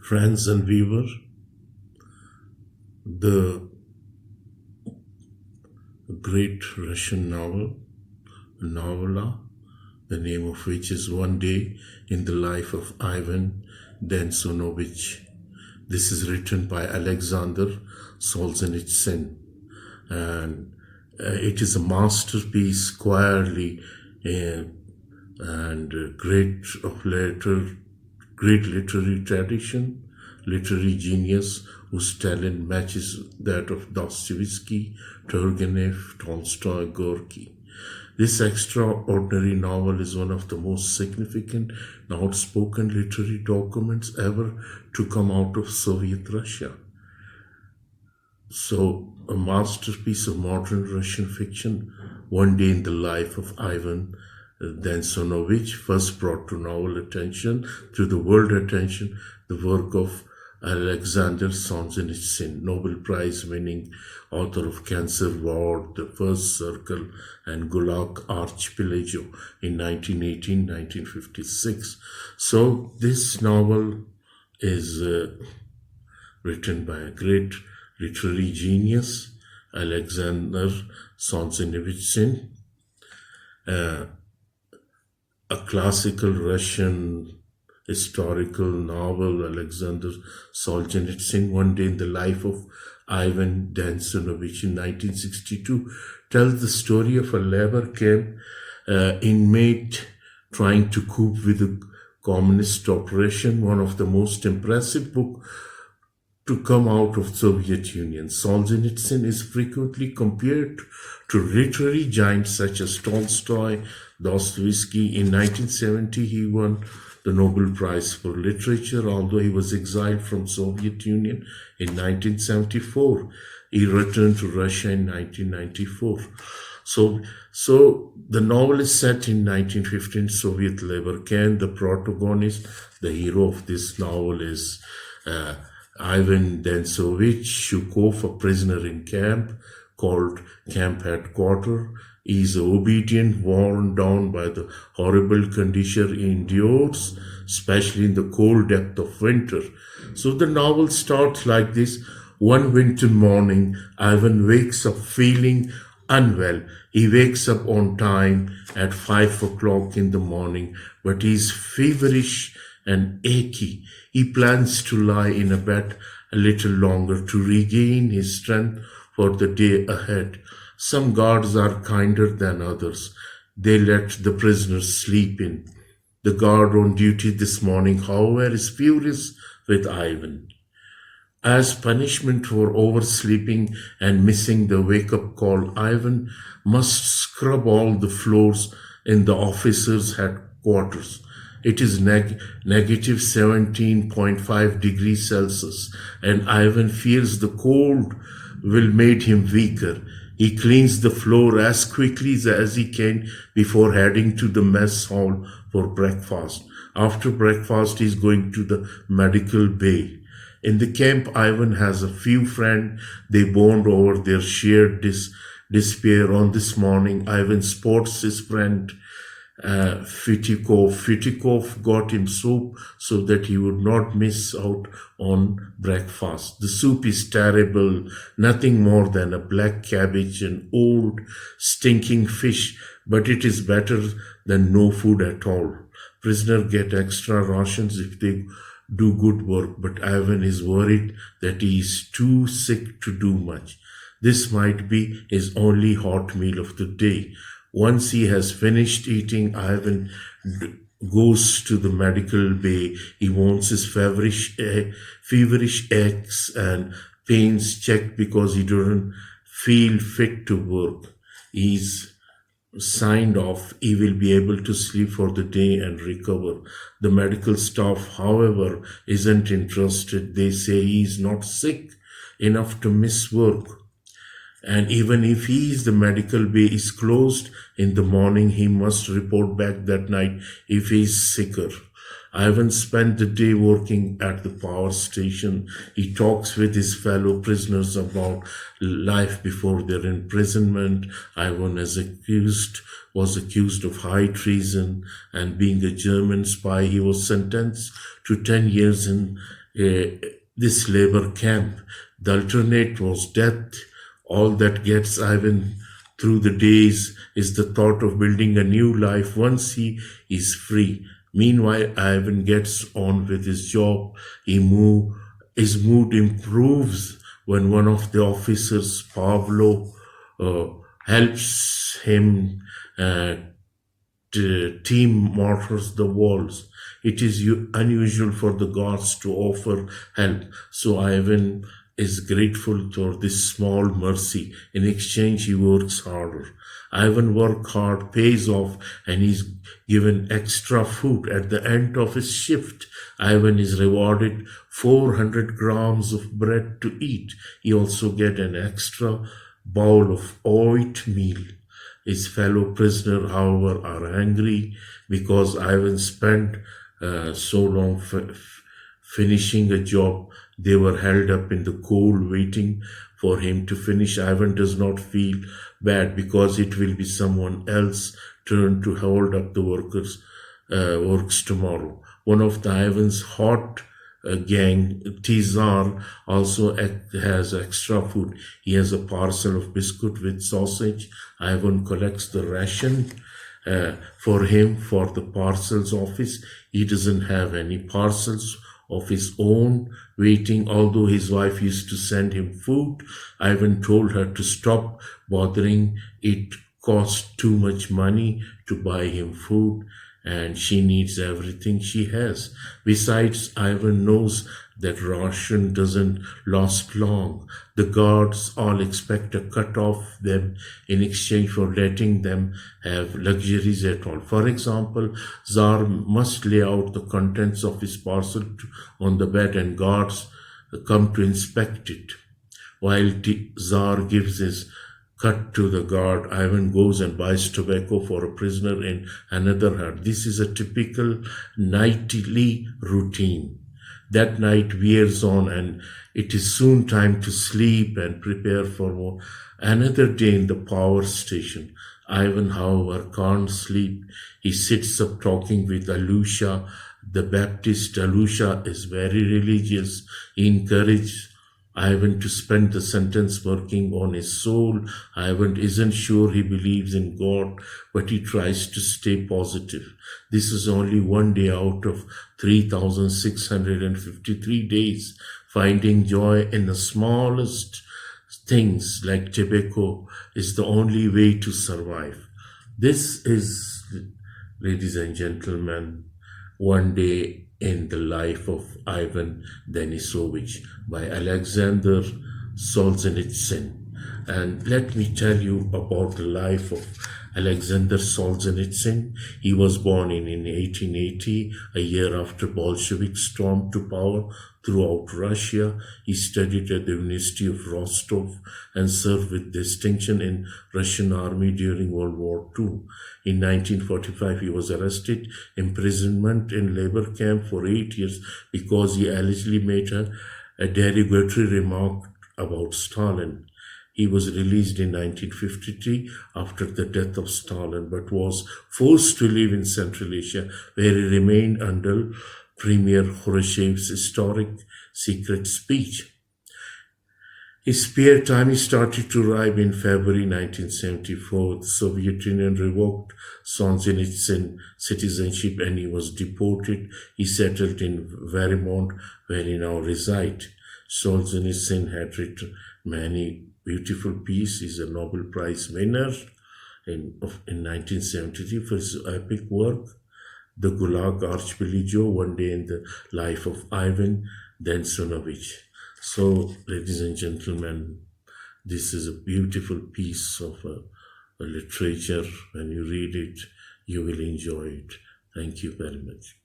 Friends and viewer, the great Russian novella, the name of which is One Day in the Life of Ivan Denisovich. This is written by Alexander Solzhenitsyn, and it is a masterpiece, squarely and great literary tradition, literary genius whose talent matches that of Dostoevsky, Turgenev, Tolstoy, Gorky. This extraordinary novel is one of the most significant and outspoken literary documents ever to come out of Soviet Russia. So, a masterpiece of modern Russian fiction, One Day in the Life of Ivan Denisovich, first brought to world attention, the work of Alexander Solzhenitsyn, Nobel Prize winning author of Cancer Ward, The First Circle, and Gulag Archipelago in 1918-1956. So this novel is written by a great literary genius, Alexander Solzhenitsyn, a classical Russian historical novel, Alexander Solzhenitsyn, One Day in the Life of Ivan Denisovich in 1962, tells the story of a labor camp inmate trying to cope with the communist operation, one of the most impressive books to come out of Soviet Union. Solzhenitsyn is frequently compared to literary giants such as Tolstoy, Dostoevsky. In 1970, he won the Nobel Prize for Literature, although he was exiled from Soviet Union in 1974. He returned to Russia in 1994. So the novel is set in 1915 Soviet labor camp. The protagonist, the hero of this novel is Ivan Denisovich Shukov, a prisoner in camp called Camp Headquarters. He is obedient, worn down by the horrible condition he endures, especially in the cold depth of winter. So the novel starts like this. One winter morning, Ivan wakes up feeling unwell. He wakes up on time at 5 o'clock in the morning, but he is feverish and achy. He plans to lie in a bed a little longer to regain his strength for the day ahead. Some guards are kinder than others. They let the prisoners sleep in. The guard on duty this morning, however, is furious with Ivan. As punishment for oversleeping and missing the wake-up call, Ivan must scrub all the floors in the officers' headquarters. It is negative 17.5 degrees Celsius, and Ivan fears the cold will make him weaker. He cleans the floor as quickly as he can before heading to the mess hall for breakfast. After breakfast, he is going to the medical bay. In the camp, Ivan has a few friends. They bond over their shared despair. On this morning, Ivan spots his friend Fitikov. Fitikov got him soup so that he would not miss out on breakfast. The soup is terrible, nothing more than a black cabbage and old stinking fish, but it is better than no food at all. Prisoners get extra rations if they do good work, but Ivan is worried that he is too sick to do much. This might be his only hot meal of the day. Once he has finished eating, Ivan goes to the medical bay. He wants his feverish aches and pains checked because he doesn't feel fit to work. He's signed off. He will be able to sleep for the day and recover. The medical staff, however, isn't interested. They say he is not sick enough to miss work. And even if the medical bay is closed in the morning, he must report back that night if he is sicker. Ivan spent the day working at the power station. He talks with his fellow prisoners about life before their imprisonment. Ivan was accused of high treason and being a German spy. He was sentenced to 10 years in this labor camp. The alternate was death. All that gets Ivan through the days is the thought of building a new life once he is free. Meanwhile, Ivan gets on with his job. His mood improves when one of the officers, Pavlo, uh, helps him uh, team mortars the walls. It is unusual for the gods to offer help, so Ivan is grateful for this small mercy. In exchange, he works harder. Ivan work hard, pays off, and he's given extra food. At the end of his shift, Ivan is rewarded 400 grams of bread to eat. He also get an extra bowl of oatmeal. His fellow prisoners, however, are angry because Ivan spent so long finishing a job. They were held up in the cold waiting for him to finish. Ivan does not feel bad because it will be someone else's turn to hold up the works tomorrow. One of the Ivan's hot gang, Tizar, also has extra food. He has a parcel of biscuit with sausage. Ivan collects the ration for him for the parcels office. He doesn't have any parcels of his own waiting, although his wife used to send him food. Ivan told her to stop bothering. It costs too much money to buy him food, and she needs everything she has. Besides, Ivan knows that ration doesn't last long. The guards all expect a cut off them in exchange for letting them have luxuries at all. For example, Tsar must lay out the contents of his parcel on the bed, and guards come to inspect it. While Tsar gives his cut to the guard, Ivan goes and buys tobacco for a prisoner in another hut. This is a typical nightly routine. That night wears on, and it is soon time to sleep and prepare for another day in the power station. Ivan, however, can't sleep. He sits up talking with Alusha, the Baptist. Alusha is very religious. He encourages Ivan to spend the sentence working on his soul. Ivan isn't sure he believes in God, but he tries to stay positive. This is only one day out of 3,653 days. Finding joy in the smallest things like tobacco is the only way to survive. This is, ladies and gentlemen, one day in the life of Ivan Denisovich by Alexander Solzhenitsyn. And let me tell you about the life of Alexander Solzhenitsyn. He was born in 1880, a year after Bolsheviks stormed to power throughout Russia. He studied at the University of Rostov and served with distinction in Russian army during World War II. In 1945, he was arrested, imprisonment in labor camp for 8 years because he allegedly made a derogatory remark about Stalin. He was released in 1953 after the death of Stalin, but was forced to live in Central Asia, where he remained until Premier Khrushchev's historic secret speech. His spare time he started to arrive in February 1974. The Soviet Union revoked Solzhenitsyn citizenship and he was deported. He settled in Vermont, where he now resides. Solzhenitsyn had written many beautiful pieces. He's a Nobel Prize winner in 1973 for his epic work, The Gulag Archipelago, One Day in the Life of Ivan Denisovich. So, ladies and gentlemen, this is a beautiful piece of a literature. When you read it, you will enjoy it. Thank you very much.